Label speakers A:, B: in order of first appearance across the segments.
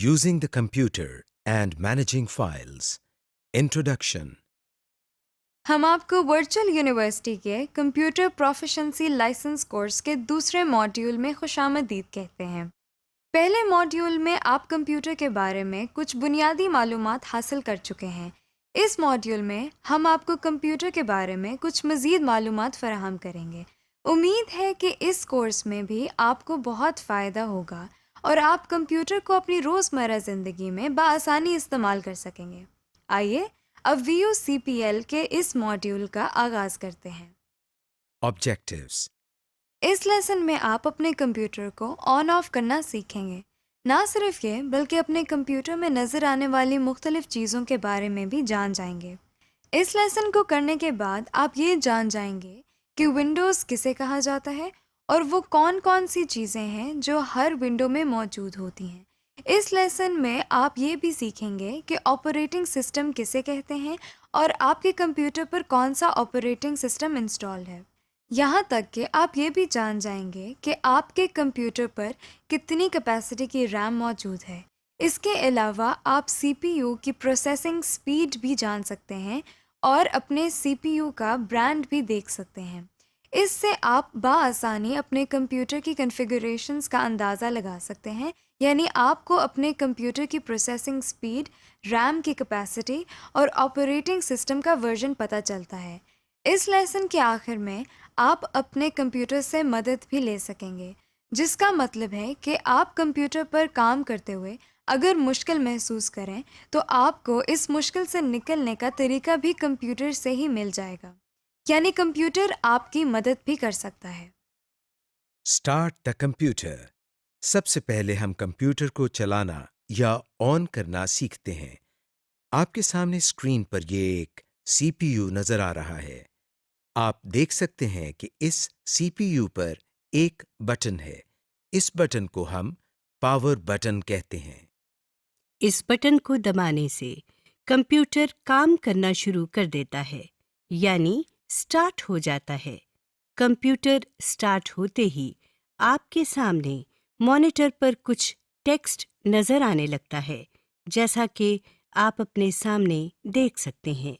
A: Using the computer and managing files. Introduction.
B: ہم آپ کو ورچوئل یونیورسٹی کے کمپیوٹر پروفیشنسی لائسنس کورس کے دوسرے ماڈیول میں خوش آمدید کہتے ہیں۔ پہلے ماڈیول میں آپ کمپیوٹر کے بارے میں کچھ بنیادی معلومات حاصل کر چکے ہیں۔ اس ماڈیول میں ہم آپ کو کمپیوٹر کے بارے میں کچھ مزید معلومات فراہم کریں گے۔ امید ہے کہ اس کورس میں بھی آپ کو بہت فائدہ ہوگا اور آپ کمپیوٹر کو اپنی روزمرہ زندگی میں بآسانی استعمال کر سکیں گے۔ آئیے اب VUCPL کے اس ماڈیول کا آغاز کرتے ہیں۔
A: Objectives.
B: اس لیسن میں آپ اپنے کمپیوٹر کو آن آف کرنا سیکھیں گے۔ نہ صرف یہ بلکہ اپنے کمپیوٹر میں نظر آنے والی مختلف چیزوں کے بارے میں بھی جان جائیں گے۔ اس لیسن کو کرنے کے بعد آپ یہ جان جائیں گے کہ ونڈوز کسے کہا جاتا ہے اور وہ کون کون سی چیزیں ہیں جو ہر ونڈو میں موجود ہوتی ہیں۔ اس لیسن میں آپ یہ بھی سیکھیں گے کہ آپریٹنگ سسٹم کسے کہتے ہیں اور آپ کے کمپیوٹر پر کون سا آپریٹنگ سسٹم انسٹال ہے۔ یہاں تک کہ آپ یہ بھی جان جائیں گے کہ آپ کے کمپیوٹر پر کتنی کیپیسٹی کی ریم موجود ہے۔ اس کے علاوہ آپ CPU کی پروسیسنگ سپیڈ بھی جان سکتے ہیں اور اپنے CPU کا برانڈ بھی دیکھ سکتے ہیں۔ اس سے آپ بآسانی اپنے کمپیوٹر کی کنفیگریشنز کا اندازہ لگا سکتے ہیں، یعنی آپ کو اپنے کمپیوٹر کی پروسیسنگ سپیڈ، ریم کی کیپیسٹی اور آپریٹنگ سسٹم کا ورژن پتہ چلتا ہے۔ اس لیسن کے آخر میں آپ اپنے کمپیوٹر سے مدد بھی لے سکیں گے، جس کا مطلب ہے کہ آپ کمپیوٹر پر کام کرتے ہوئے اگر مشکل محسوس کریں تو آپ کو اس مشکل سے نکلنے کا طریقہ بھی کمپیوٹر سے ہی مل جائے گا، یعنی کمپیوٹر آپ کی مدد بھی کر سکتا ہے۔
A: Start the computer. سب سے پہلے ہم کمپیوٹر کو چلانا یا آن کرنا سیکھتے ہیں۔ آپ کے سامنے اسکرین پر یہ ایک CPU نظر آ رہا ہے۔ آپ دیکھ سکتے ہیں کہ اس CPU پر ایک بٹن ہے۔ اس بٹن کو ہم پاور بٹن کہتے ہیں۔
C: اس بٹن کو دبانے سے کمپیوٹر کام کرنا شروع کر دیتا ہے، یعنی سٹارٹ ہو جاتا ہے۔ کمپیوٹر سٹارٹ ہوتے ہی آپ کے سامنے مانیٹر پر کچھ ٹیکسٹ نظر آنے لگتا ہے، جیسا کہ آپ اپنے سامنے دیکھ سکتے ہیں۔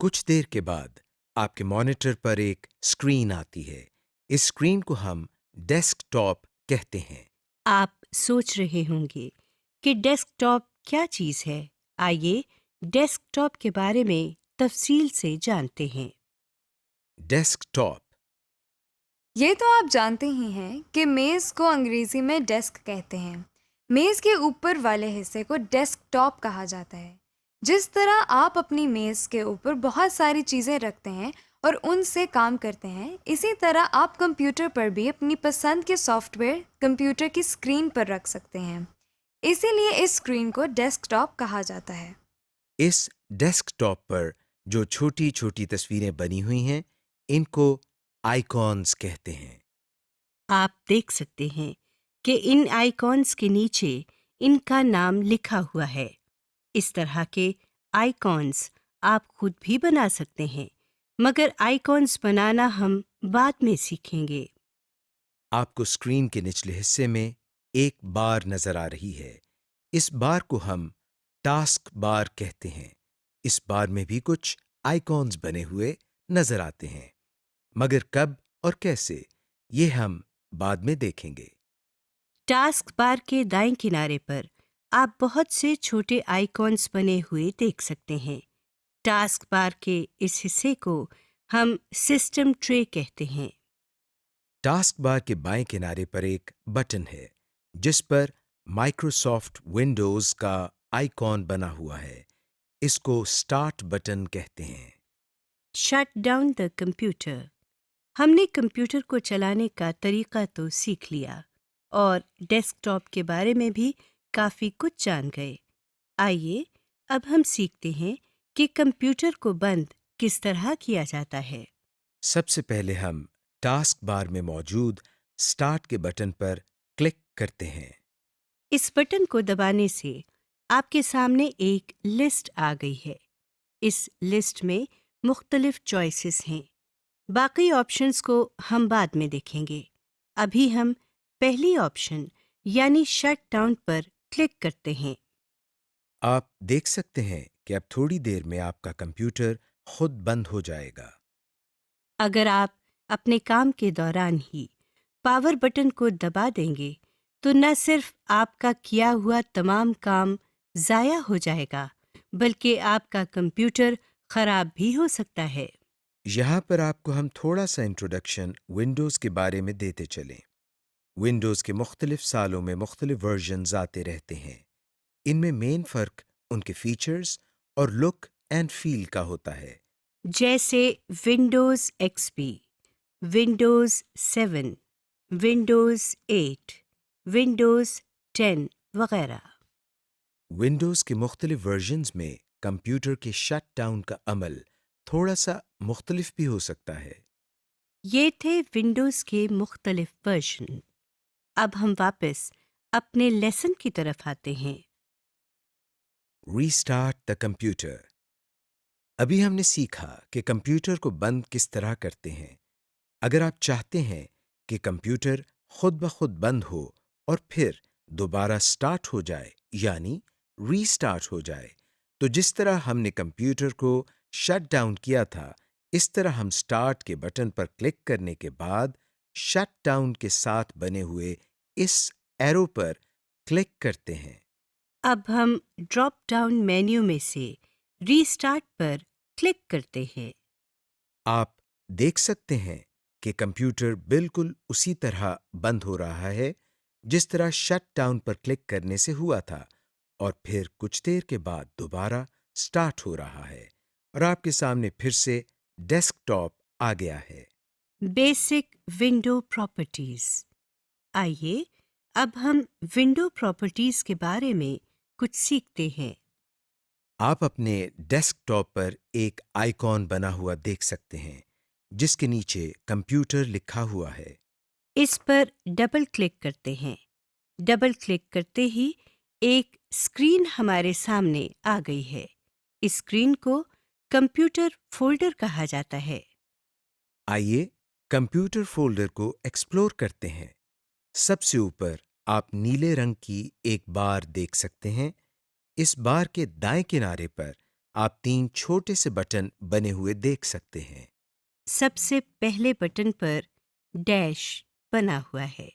A: کچھ دیر کے بعد آپ کے مانیٹر پر ایک اسکرین آتی ہے۔ اس اسکرین کو ہم ڈیسک ٹاپ کہتے ہیں۔
C: آپ سوچ رہے ہوں گے کہ ڈیسک ٹاپ کیا چیز ہے؟ آئیے ڈیسک ٹاپ کے بارے میں تفصیل سے جانتے ہیں۔
A: ڈیسک ٹاپ
B: یہ تو آپ جانتے ہی ہیں کہ میز کو انگریزی میں ڈیسک کہتے ہیں۔ میز کے اوپر والے حصے کو ڈیسک ٹاپ کہا جاتا ہے۔ جس طرح آپ اپنی میز کے اوپر بہت ساری چیزیں رکھتے ہیں اور ان سے کام کرتے ہیں، اسی طرح آپ کمپیوٹر پر بھی اپنی پسند کے سافٹ ویئر کمپیوٹر کی اسکرین پر رکھ سکتے ہیں۔ اسی لیے اس اسکرین کو ڈیسک ٹاپ کہا جاتا ہے۔
A: اس ڈیسک ٹاپ پر جو چھوٹی چھوٹی تصویریں بنی ہوئی ہیں، ان کو آئیکونز کہتے ہیں۔
C: آپ دیکھ سکتے ہیں کہ ان آئیکونز کے نیچے ان کا نام لکھا ہوا ہے۔ اس طرح کے آئیکونز آپ خود بھی بنا سکتے ہیں، مگر آئیکونز بنانا ہم بعد میں سیکھیں گے۔
A: آپ کو اسکرین کے نچلے حصے میں ایک بار نظر آ رہی ہے۔ اس بار کو ہم ٹاسک بار کہتے ہیں۔ اس بار میں بھی کچھ آئیکونز بنے ہوئے نظر آتے ہیں، مگر کب اور کیسے یہ ہم بعد میں دیکھیں گے۔
C: ٹاسک بار کے دائیں کنارے پر آپ بہت سے چھوٹے آئیکونز بنے ہوئے دیکھ سکتے ہیں۔ ٹاسک بار کے اس حصے کو ہم سسٹم ٹرے کہتے ہیں۔
A: ٹاسک بار کے بائیں کنارے پر ایک بٹن ہے جس پر مائکروسافٹ ونڈوز کا آئیکن بنا ہوا ہے۔ اس کو اسٹارٹ بٹن کہتے ہیں۔
C: Shut down the computer. ہم نے کمپیوٹر کو چلانے کا طریقہ تو سیکھ لیا اور ڈیسک ٹاپ کے بارے میں بھی کافی کچھ جان گئے۔ آئیے اب ہم سیکھتے ہیں کہ کمپیوٹر کو بند کس طرح کیا جاتا ہے۔
A: سب سے پہلے ہم ٹاسک بار میں موجود اسٹارٹ کے بٹن پر کلک کرتے ہیں۔
C: اس بٹن کو دبانے سے آپ کے سامنے ایک لسٹ آ گئی ہے۔ اس لسٹ میں مختلف چوائسز ہیں۔ باقی آپشنز کو ہم بعد میں دیکھیں گے۔ ابھی ہم پہلی آپشن یعنی شٹ ڈاؤن پر کلک کرتے ہیں۔
A: آپ دیکھ سکتے ہیں کہ اب تھوڑی دیر میں آپ کا کمپیوٹر خود بند ہو جائے گا۔
C: اگر آپ اپنے کام کے دوران ہی پاور بٹن کو دبا دیں گے تو نہ صرف آپ کا کیا ہوا تمام کام ضائع ہو جائے گا بلکہ آپ کا کمپیوٹر خراب بھی ہو سکتا ہے۔
A: یہاں پر آپ کو ہم تھوڑا سا انٹروڈکشن ونڈوز کے بارے میں دیتے چلیں۔ ونڈوز کے مختلف سالوں میں مختلف ورژنز آتے رہتے ہیں۔ ان میں مین فرق ان کے فیچرز اور لک اینڈ فیل کا ہوتا ہے۔
C: جیسے ونڈوز ایکس پی، ونڈوز 7، ونڈوز 8، ونڈوز 10 وغیرہ۔
A: ونڈوز کے مختلف ورژنز میں کمپیوٹر کے شٹ ڈاؤن کا عمل تھوڑا سا مختلف بھی ہو سکتا ہے۔
C: یہ تھے ونڈوز کے مختلف ورژن۔ اب ہم واپس اپنے لیسن کی طرف آتے ہیں۔
A: Restart the computer. ابھی ہم نے سیکھا کہ کمپیوٹر کو بند کس طرح کرتے ہیں۔ اگر آپ چاہتے ہیں کہ کمپیوٹر خود بخود بند ہو اور پھر دوبارہ سٹارٹ ہو جائے یعنی ریسٹارٹ ہو جائے تو جس طرح ہم نے کمپیوٹر کو شٹ ڈاؤن کیا تھا اس طرح ہم سٹارٹ کے بٹن پر کلک کرنے کے بعد شٹ ڈاؤن کے ساتھ بنے ہوئے اس ایرو پر کلک کرتے ہیں۔
C: اب ہم ڈراپ ڈاؤن مینیو میں سے ریسٹارٹ پر کلک کرتے ہیں۔
A: آپ دیکھ سکتے ہیں کہ کمپیوٹر بالکل اسی طرح بند ہو رہا ہے جس طرح شٹ ڈاؤن پر کلک کرنے سے ہوا تھا اور پھر کچھ دیر کے بعد دوبارہ سٹارٹ ہو رہا ہے اور آپ کے سامنے پھر سے ڈیسک ٹاپ آ گیا ہے۔
C: Basic window properties. آئیے اب ہم ونڈو پراپرٹیز کے بارے میں کچھ سیکھتے ہیں۔
A: آپ اپنے ڈیسک ٹاپ پر ایک آئیکن بنا ہوا دیکھ سکتے ہیں جس کے نیچے کمپیوٹر لکھا ہوا ہے۔
C: اس پر ڈبل کلک کرتے ہیں۔ ڈبل کلک کرتے ہی ایک اسکرین ہمارے سامنے آ گئی ہے۔ اس اسکرین کو کمپیوٹر فولڈر کہا جاتا ہے۔
A: آئیے کمپیوٹر فولڈر کو ایکسپلور کرتے ہیں۔ سب سے اوپر آپ نیلے رنگ کی ایک بار دیکھ سکتے ہیں۔ اس بار کے دائیں کنارے پر آپ 3 چھوٹے سے بٹن بنے ہوئے دیکھ سکتے ہیں۔
C: سب سے پہلے بٹن پر ڈیش بنا ہوا ہے۔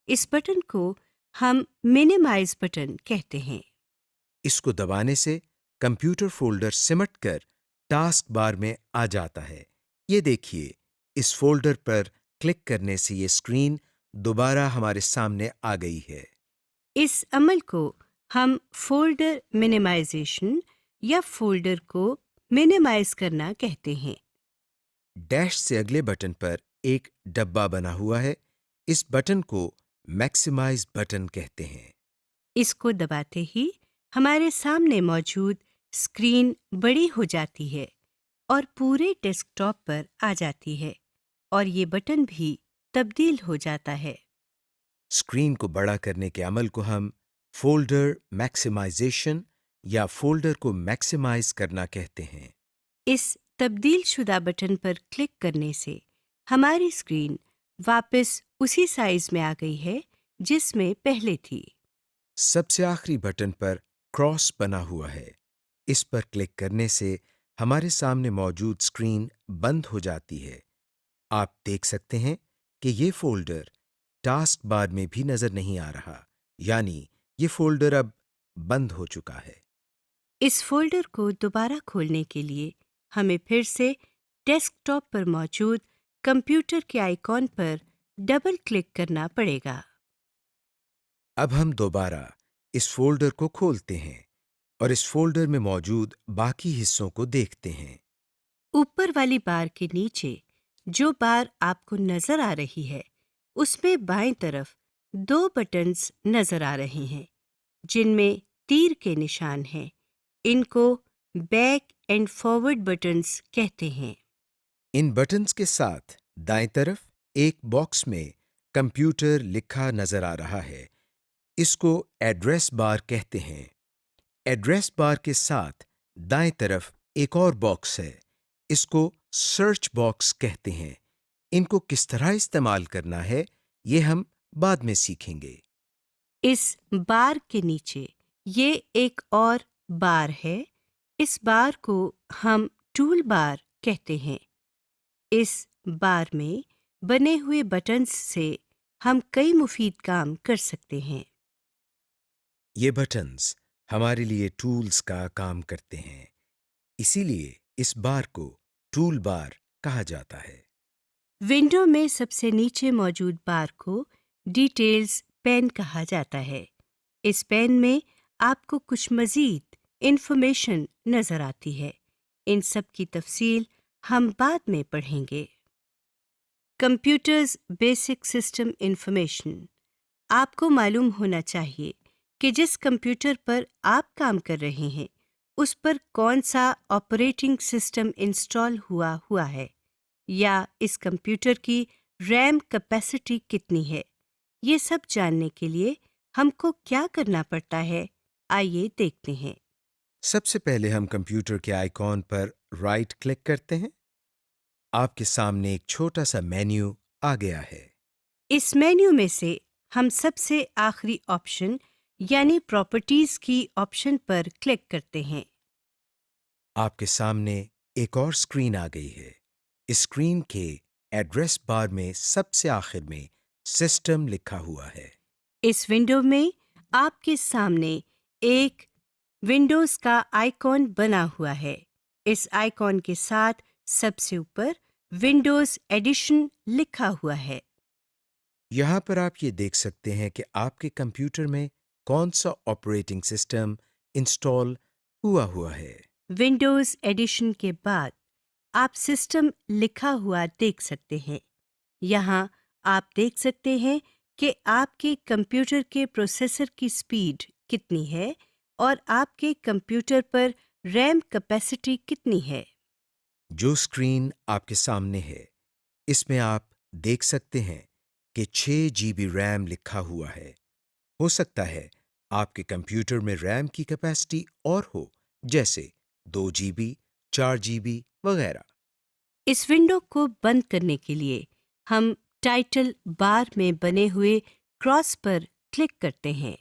C: اس بٹن کو ہم مینیمائز بٹن کہتے ہیں۔
A: اس کو دبانے سے کمپیوٹر فولڈر سمٹ کر ٹاسک بار میں آ جاتا ہے۔ یہ دیکھیے اس فولڈر پر کلک کرنے سے یہ اسکرین دوبارہ ہمارے سامنے آ گئی ہے۔
C: اس عمل کو ہم فولڈر مینیمائزیشن یا فولڈر کو مینیمائز کرنا کہتے ہیں۔
A: ڈیش سے اگلے بٹن پر ایک ڈبہ بنا ہوا ہے۔ اس بٹن کو میکسیمائز بٹن کہتے ہیں۔
C: اس کو دباتے ہی ہمارے سامنے موجود اسکرین بڑی ہو جاتی ہے اور پورے ڈیسک ٹاپ پر آ جاتی ہے اور یہ بٹن بھی تبدیل ہو جاتا ہے۔
A: اسکرین کو بڑا کرنے کے عمل کو ہم فولڈر میکسیمائزیشن یا فولڈر کو میکسیمائز کرنا کہتے ہیں۔
C: اس تبدیل شدہ بٹن پر کلک کرنے سے ہماری اسکرین واپس اسی سائز میں آ گئی ہے جس میں پہلے تھی۔
A: سب سے آخری بٹن پر کراس بنا ہوا ہے۔ اس پر کلک کرنے سے ہمارے سامنے موجود اسکرین بند ہو جاتی ہے۔ آپ دیکھ سکتے ہیں کہ یہ فولڈر ٹاسک بار میں بھی نظر نہیں آ رہا، یعنی یہ فولڈر اب بند ہو چکا ہے۔
C: اس فولڈر کو دوبارہ کھولنے کے لیے ہمیں پھر سے ڈیسک ٹاپ پر موجود کمپیوٹر کے آئیکن پر ڈبل کلک کرنا پڑے گا۔
A: اب ہم دوبارہ اس فولڈر کو کھولتے ہیں اور اس فولڈر میں موجود باقی حصوں کو دیکھتے ہیں۔
C: اوپر والی بار کے نیچے جو بار آپ کو نظر آ رہی ہے اس میں بائیں طرف 2 بٹنز نظر آ رہے ہیں جن میں تیر کے نشان ہیں۔ ان کو بیک اینڈ فارورڈ بٹنز کہتے ہیں۔
A: ان بٹنز کے ساتھ دائیں طرف ایک باکس میں کمپیوٹر لکھا نظر آ رہا ہے۔ اس کو ایڈریس بار کہتے ہیں۔ ایڈریس بار کے ساتھ دائیں طرف ایک اور باکس ہے۔ اس کو سرچ باکس کہتے ہیں۔ ان کو کس طرح استعمال کرنا ہے یہ ہم بعد میں سیکھیں گے۔
C: اس بار کے نیچے یہ ایک اور بار ہے. اس بار کو ہم ٹول بار کہتے ہیں. اس بار میں بنے ہوئے بٹنز سے ہم کئی مفید کام کر سکتے ہیں.
A: یہ بٹنز ہمارے لیے ٹولز کا کام کرتے ہیں، اسی لیے اس بار کو ٹول بار کہا جاتا ہے۔
C: ونڈو میں سب سے نیچے موجود بار کو ڈیٹیلز پین کہا جاتا ہے. اس پین میں آپ کو کچھ مزید انفارمیشن نظر آتی ہے. ان سب کی تفصیل ہم بعد میں پڑھیں گے. Computers basic system information. آپ کو معلوم ہونا چاہیے کہ جس کمپیوٹر پر آپ کام کر رہے ہیں اس پر کون سا آپریٹنگ سسٹم انسٹال ہوا ہے، یا اس کمپیوٹر کی ریم کیپیسٹی کتنی ہے. یہ سب جاننے کے لیے ہم کو کیا کرنا پڑتا ہے، آئیے دیکھتے ہیں.
A: سب سے پہلے ہم کمپیوٹر کے آئیکن پر رائٹ کلک کرتے ہیں. آپ کے سامنے ایک چھوٹا سا مینیو آ گیا ہے.
C: اس مینیو میں سے ہم سب سے آخری آپشن یعنی پراپرٹیز کی آپشن پر کلک کرتے ہیں.
A: آپ کے سامنے ایک اور اسکرین آ گئی ہے. اس اسکرین کے ایڈریس بار میں سب سے آخر میں سسٹم لکھا ہوا ہے.
C: اس ونڈو میں آپ کے سامنے ایک ونڈوز کا آئیکن بنا ہوا ہے. اس آئیکن کے ساتھ سب سے اوپر ونڈوز ایڈیشن لکھا ہوا ہے.
A: یہاں پر آپ یہ دیکھ سکتے ہیں کہ آپ کے کمپیوٹر میں کون سا آپریٹنگ سسٹم انسٹال ہوا ہے.
C: ونڈوز ایڈیشن کے بعد آپ سسٹم لکھا ہوا دیکھ سکتے ہیں. یہاں آپ دیکھ سکتے ہیں کہ آپ کے کمپیوٹر کے پروسیسر کی سپیڈ کتنی ہے اور آپ کے کمپیوٹر پر ریم کیپیسٹی کتنی ہے.
A: جو اسکرین آپ کے سامنے ہے اس میں آپ دیکھ سکتے ہیں کہ 6 GB ریم لکھا ہوا ہے. ہو سکتا ہے آپ کے کمپیوٹر میں ریم کی کیپیسٹی اور ہو، جیسے 2 GB، 4 GB وغیرہ.
C: اس ونڈو کو بند کرنے کے لیے ہم ٹائٹل بار میں بنے ہوئے کراس پر کلک کرتے ہیں.